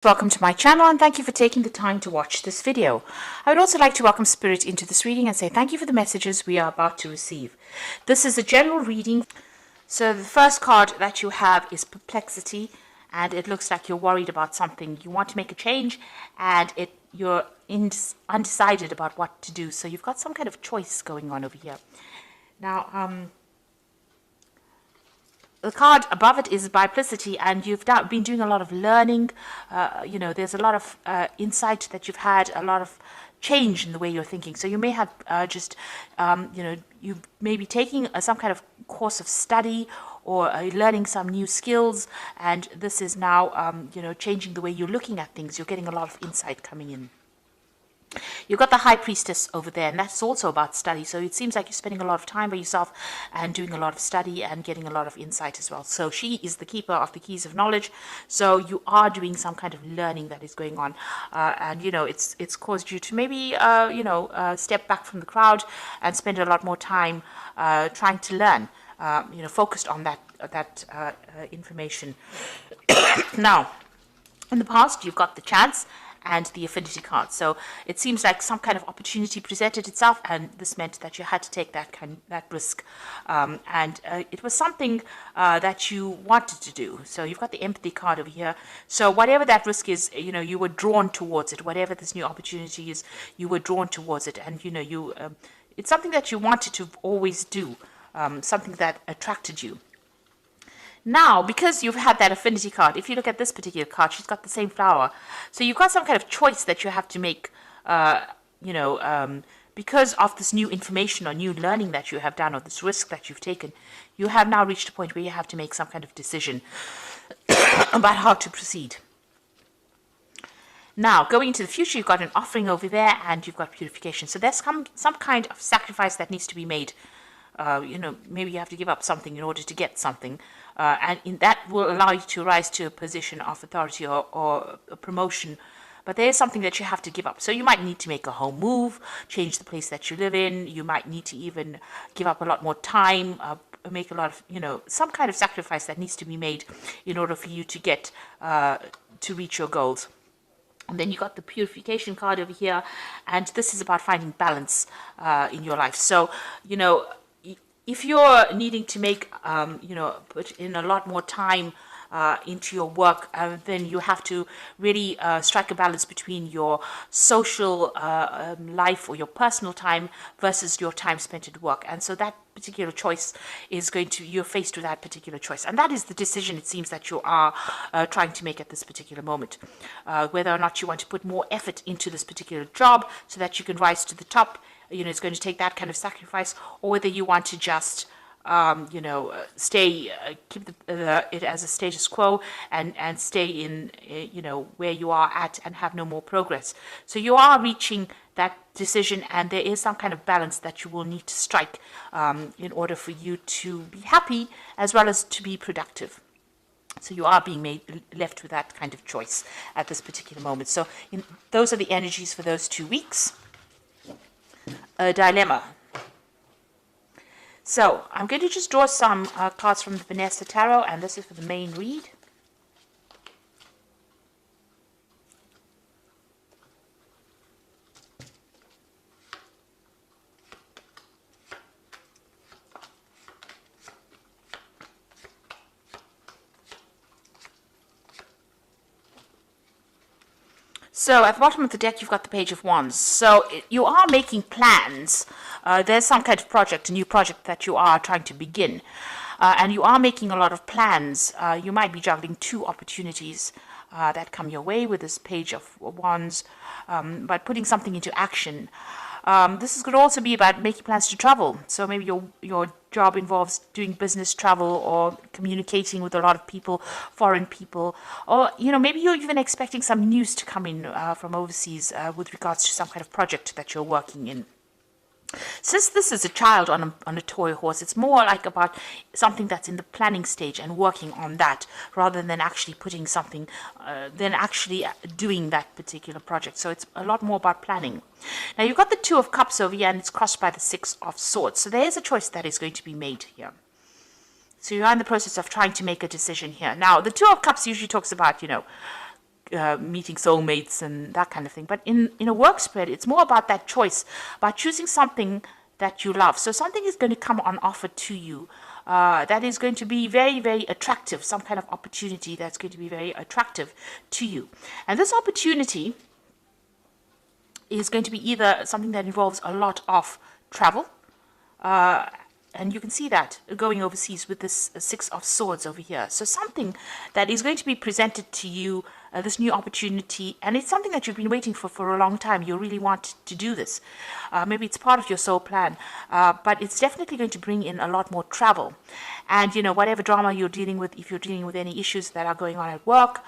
Welcome to my channel and thank you for taking the time to watch this video. I would also like to welcome Spirit into this reading and say thank you for the messages we are about to receive. This is a general reading. So the first card that you have is Perplexity, and it looks like you're worried about something. You want to make a change and you're undecided about what to do. So you've got some kind of choice going on over here. Now, the card above it is Biplicity, and you've been doing a lot of learning. There's a lot of insight that you've had, a lot of change in the way you're thinking. So you may have you may be taking some kind of course of study or learning some new skills, and this is now, changing the way you're looking at things. You're getting a lot of insight coming in. You've got the High Priestess over there, and that's also about study. So it seems like you're spending a lot of time by yourself and doing a lot of study and getting a lot of insight as well. So she is the keeper of the keys of knowledge. So you are doing some kind of learning that is going on. It's caused you to maybe, step back from the crowd and spend a lot more time trying to learn, focused on that information. Now, in the past, you've got the Chance and the Affinity card. So it seems like some kind of opportunity presented itself, and this meant that you had to take that risk. It was something that you wanted to do. So you've got the Empathy card over here. So whatever that risk is, you were drawn towards it. Whatever this new opportunity is, you were drawn towards it. And, it's something that you wanted to always do, something that attracted you. Now, because you've had that Affinity card, if you look at this particular card, she's got the same flower. So you've got some kind of choice that you have to make, because of this new information or new learning that you have done, or this risk that you've taken. You have now reached a point where you have to make some kind of decision about how to proceed. Now, going into the future, you've got an Offering over there, and you've got Purification. So there's some kind of sacrifice that needs to be made. Maybe you have to give up something in order to get something. That will allow you to rise to a position of authority or a promotion. But there is something that you have to give up. So you might need to make a home move, change the place that you live in. You might need to even give up a lot more time, make a lot of, some kind of sacrifice that needs to be made in order for you to get, to reach your goals. And then you got the Purification card over here. And this is about finding balance in your life. So, if you're needing to make, put in a lot more time into your work, then you have to really strike a balance between your social life or your personal time versus your time spent at work. And so that particular choice is you're faced with that particular choice. And that is the decision, it seems, that you are trying to make at this particular moment. Whether or not you want to put more effort into this particular job so that you can rise to the top. It's going to take that kind of sacrifice, or whether you want to just, stay, keep it as a status quo and stay in, where you are at and have no more progress. So you are reaching that decision, and there is some kind of balance that you will need to strike in order for you to be happy as well as to be productive. So you are being left with that kind of choice at this particular moment. So those are the energies for those 2 weeks. A dilemma. So I'm going to just draw some cards from the Vanessa Tarot, and this is for the main read. So at the bottom of the deck, you've got the Page of Wands. So you are making plans. There's some kind of project, a new project that you are trying to begin. And you are making a lot of plans. You might be juggling 2 opportunities that come your way with this Page of Wands, but putting something into action. This could also be about making plans to travel. So maybe your job involves doing business travel or communicating with a lot of people, foreign people, or maybe you're even expecting some news to come in from overseas with regards to some kind of project that you're working in. Since this is a child on a toy horse, it's more like about something that's in the planning stage and working on that, rather than actually putting something, than actually doing that particular project. So it's a lot more about planning. Now you've got the Two of Cups over here, and it's crossed by the Six of Swords. So there is a choice that is going to be made here. So you're in the process of trying to make a decision here. Now the Two of Cups usually talks about, meeting soulmates and that kind of thing. But in a work spread, it's more about that choice, about choosing something that you love. So something is going to come on offer to you that is going to be very, very attractive, some kind of opportunity that's going to be very attractive to you. And this opportunity is going to be either something that involves a lot of travel, and you can see that going overseas with this Six of Swords over here. So something that is going to be presented to you, this new opportunity, and it's something that you've been waiting for a long time. You really want to do this. Maybe it's part of your soul plan, but it's definitely going to bring in a lot more travel. And, whatever drama you're dealing with, if you're dealing with any issues that are going on at work,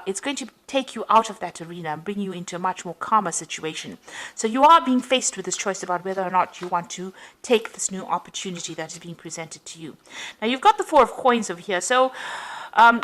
it's going to take you out of that arena and bring you into a much more calmer situation. So you are being faced with this choice about whether or not you want to take this new opportunity that is being presented to you. Now, you've got the Four of Coins over here. So,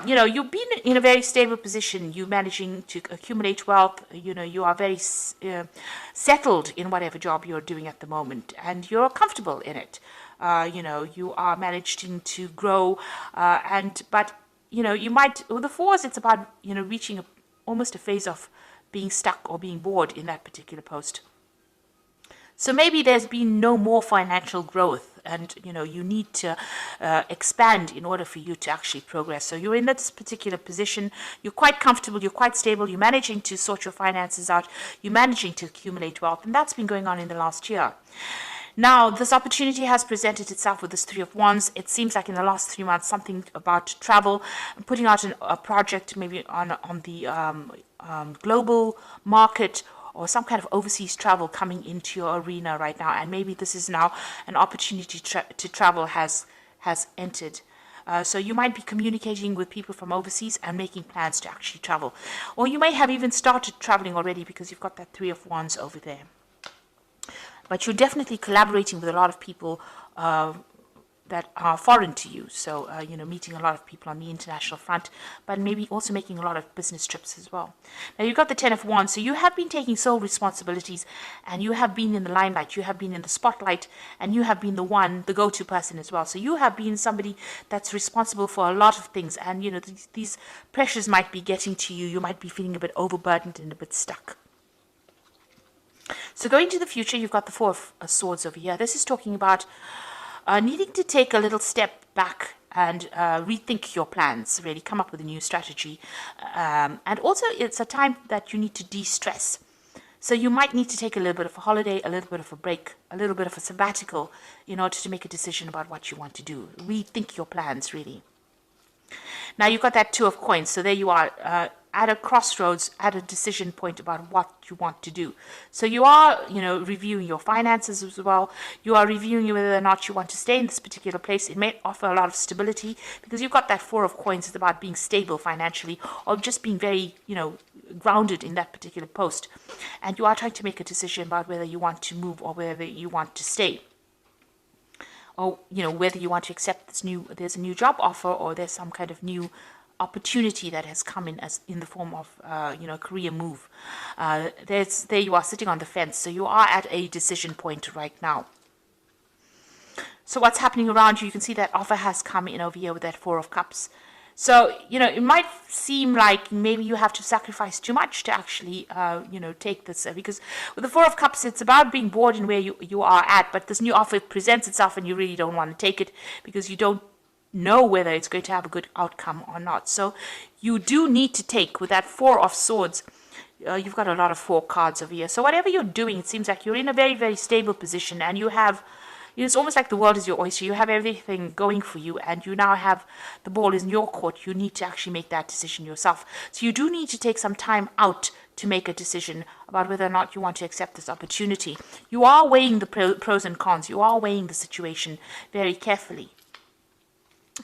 you've been in a very stable position. You're managing to accumulate wealth. You are very settled in whatever job you're doing at the moment, and you're comfortable in it. You are managing to grow, but you might, with the fours, it's about, reaching almost a phase of being stuck or being bored in that particular post. So maybe there's been no more financial growth, and you need to expand in order for you to actually progress. So you're in this particular position, you're quite comfortable, you're quite stable, you're managing to sort your finances out, you're managing to accumulate wealth, and that's been going on in the last year. Now, this opportunity has presented itself with this Three of Wands. It seems like in the last 3 months, something about travel, putting out a project maybe on the global market, or some kind of overseas travel coming into your arena right now. And maybe this is now an opportunity to travel has entered. So you might be communicating with people from overseas and making plans to actually travel. Or you may have even started traveling already because you've got that Three of Wands over there. But you're definitely collaborating with a lot of people that are foreign to you. So, meeting a lot of people on the international front, but maybe also making a lot of business trips as well. Now, you've got the Ten of Wands. So you have been taking sole responsibilities, and you have been in the limelight. You have been in the spotlight, and you have been the go-to person as well. So you have been somebody that's responsible for a lot of things. And, these pressures might be getting to you. You might be feeling a bit overburdened and a bit stuck. So going to the future, you've got the Four of Swords over here. This is talking about needing to take a little step back and rethink your plans, really come up with a new strategy. And also, it's a time that you need to de-stress. So you might need to take a little bit of a holiday, a little bit of a break, a little bit of a sabbatical in order to make a decision about what you want to do. Rethink your plans, really. Now, you've got that Two of Coins. So there you are, at a crossroads, at a decision point about what you want to do. So you are, reviewing your finances as well. You are reviewing whether or not you want to stay in this particular place. It may offer a lot of stability because you've got that Four of Coins. It's about being stable financially, or just being very, grounded in that particular post. And you are trying to make a decision about whether you want to move or whether you want to stay. Or, whether you want to accept there's a new job offer, or there's some kind of new opportunity that has come in the form of, a career move. There you are sitting on the fence. So you are at a decision point right now. So what's happening around you? You can see that offer has come in over here with that Four of Cups. So, it might seem like maybe you have to sacrifice too much to actually, take this. Because with the Four of Cups, it's about being bored in where you are at. But this new offer presents itself and you really don't want to take it because you don't know whether it's going to have a good outcome or not. So you do need to take, with that Four of Swords, you've got a lot of 4 cards over here. So whatever you're doing, it seems like you're in a very, very stable position, and you have, it's almost like the world is your oyster. You have everything going for you, and you now have the ball is in your court. You need to actually make that decision yourself. So you do need to take some time out to make a decision about whether or not you want to accept this opportunity. You are weighing the pros and cons. You are weighing the situation very carefully.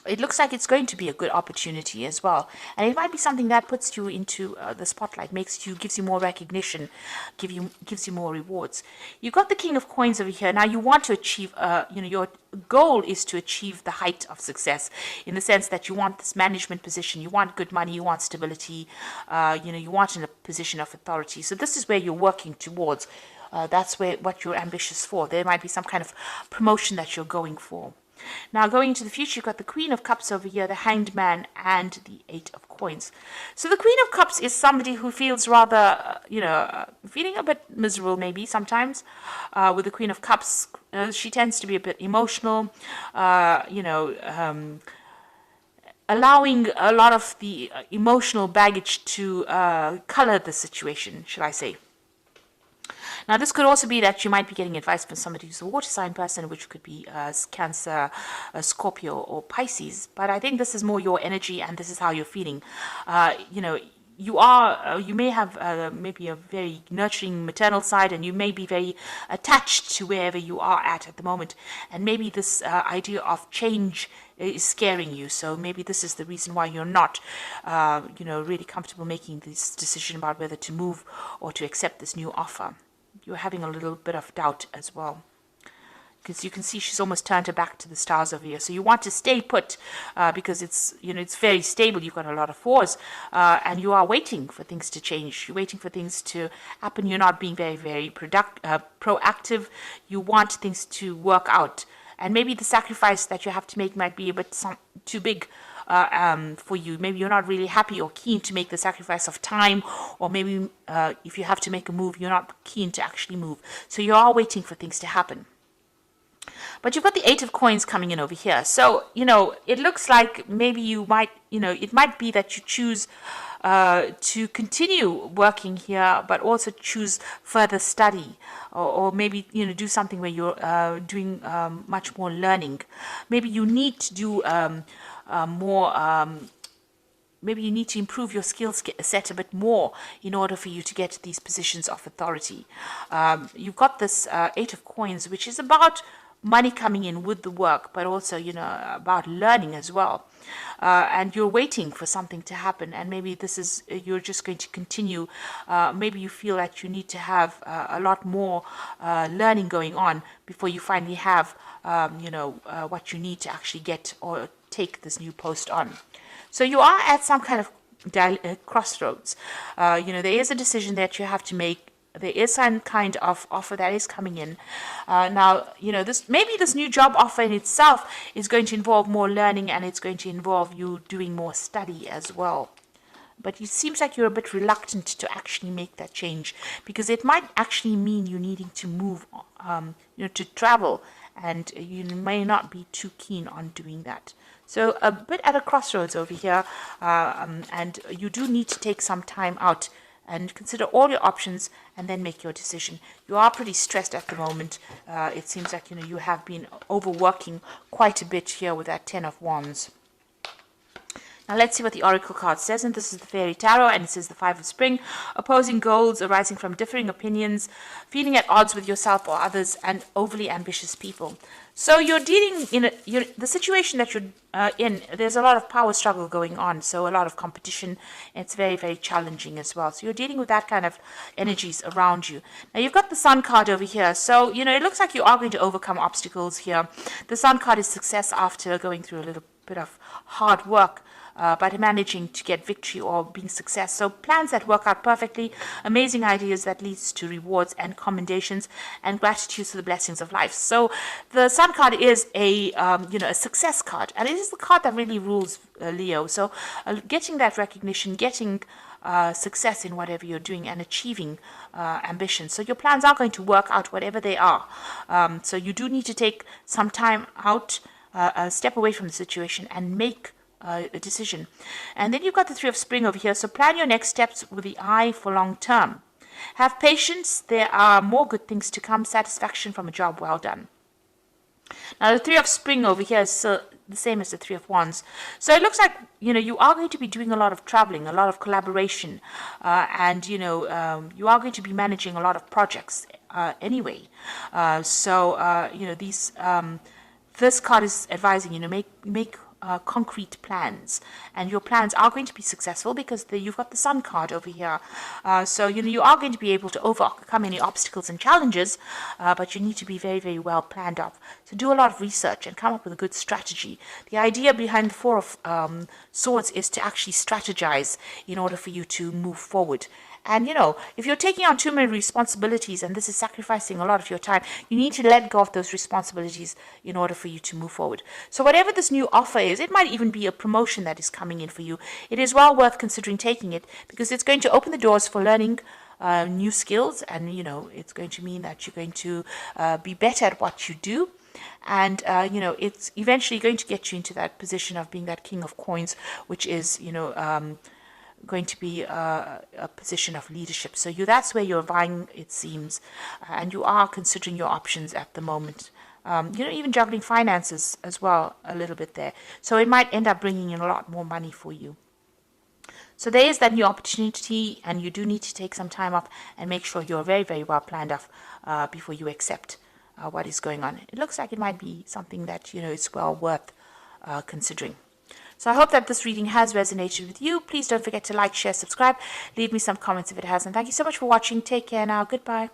It looks like it's going to be a good opportunity as well, and it might be something that puts you into the spotlight, gives you more recognition, gives you more rewards. You've got the King of Coins over here. Now you want to achieve, your goal is to achieve the height of success, in the sense that you want this management position, you want good money, you want stability, you want in a position of authority. So this is where you're working towards. That's what you're ambitious for. There might be some kind of promotion that you're going for. Now, going into the future, you've got the Queen of Cups over here, the Hanged Man, and the Eight of points. So the Queen of Cups is somebody who feels rather, feeling a bit miserable maybe sometimes. With the Queen of Cups, she tends to be a bit emotional, allowing a lot of the emotional baggage to color the situation, should I say. Now, this could also be that you might be getting advice from somebody who's a water sign person, which could be Cancer, Scorpio, or Pisces. But I think this is more your energy, and this is how you're feeling. You may have maybe a very nurturing maternal side, and you may be very attached to wherever you are at the moment. And maybe this idea of change is scaring you. So maybe this is the reason why you're not, really comfortable making this decision about whether to move or to accept this new offer. You're having a little bit of doubt as well, because you can see she's almost turned her back to the stars over here. So you want to stay put because it's very stable. You've got a lot of fours, and you are waiting for things to change. You're waiting for things to happen. You're not being very, very proactive. You want things to work out, and maybe the sacrifice that you have to make might be a bit too big for you. Maybe you're not really happy or keen to make the sacrifice of time, or maybe if you have to make a move, you're not keen to actually move. So you are waiting for things to happen. But you've got the Eight of Coins coming in over here. So, it looks like maybe you might, it might be that you choose to continue working here, but also choose further study, or maybe, do something where you're doing much more learning. Maybe you need to do maybe you need to improve your skill set a bit more in order for you to get these positions of authority. You've got this Eight of Coins, which is about money coming in with the work, but also, about learning as well. And you're waiting for something to happen, and maybe you're just going to continue. Maybe you feel that you need to have a lot more learning going on before you finally have, what you need to actually get or take this new post on. So you are at some kind of crossroads. There is a decision that you have to make. There is some kind of offer that is coming in. Now, this new job offer in itself is going to involve more learning, and it's going to involve you doing more study as well. But it seems like you're a bit reluctant to actually make that change, because it might actually mean you needing to move, to travel, and you may not be too keen on doing that. So a bit at a crossroads over here, and you do need to take some time out and consider all your options and then make your decision. You are pretty stressed at the moment. It seems like you have been overworking quite a bit here with that Ten of Wands. Now let's see what the Oracle card says, and this is the Fairy Tarot, and it says the Five of Spring: opposing goals arising from differing opinions, feeling at odds with yourself or others, and overly ambitious people. So you're dealing the situation that you're in. There's a lot of power struggle going on, so a lot of competition. It's very, very challenging as well. So you're dealing with that kind of energies around you. Now you've got the Sun card over here, so it looks like you are going to overcome obstacles here. The Sun card is success after going through a little bit of hard work. By managing to get victory or being success. So plans that work out perfectly, amazing ideas that leads to rewards and commendations, and gratitude for the blessings of life. So the Sun card is a success card, and it is the card that really rules Leo. So getting that recognition, getting success in whatever you're doing, and achieving ambition. So your plans are going to work out, whatever they are. So you do need to take some time out, step away from the situation, and make a decision. And then you've got the Three of Spring over here. So plan your next steps with the eye for long term. Have patience. There are more good things to come. Satisfaction from a job well done. Now the Three of Spring over here is the same as the Three of Wands. So it looks like you are going to be doing a lot of traveling, a lot of collaboration, and you are going to be managing a lot of projects anyway. This card is advising make concrete plans, and your plans are going to be successful because you've got the Sun card over here. So you are going to be able to overcome any obstacles and challenges, but you need to be very, very well planned up. So do a lot of research and come up with a good strategy. The idea behind the Four of Swords is to actually strategize in order for you to move forward. And, if you're taking on too many responsibilities and this is sacrificing a lot of your time, you need to let go of those responsibilities in order for you to move forward. So whatever this new offer is, it might even be a promotion that is coming in for you. It is well worth considering taking it because it's going to open the doors for learning new skills, and it's going to mean that you're going to be better at what you do, and it's eventually going to get you into that position of being that king of coins, which is going to be a position of leadership. So that's where you're vying, it seems, and you are considering your options at the moment. Even juggling finances as well a little bit there. So it might end up bringing in a lot more money for you. So there is that new opportunity, and you do need to take some time off and make sure you're very, very well planned off before you accept what is going on. It looks like it might be something that, is well worth considering. So I hope that this reading has resonated with you. Please don't forget to like, share, subscribe. Leave me some comments if it has. And thank you so much for watching. Take care now. Goodbye.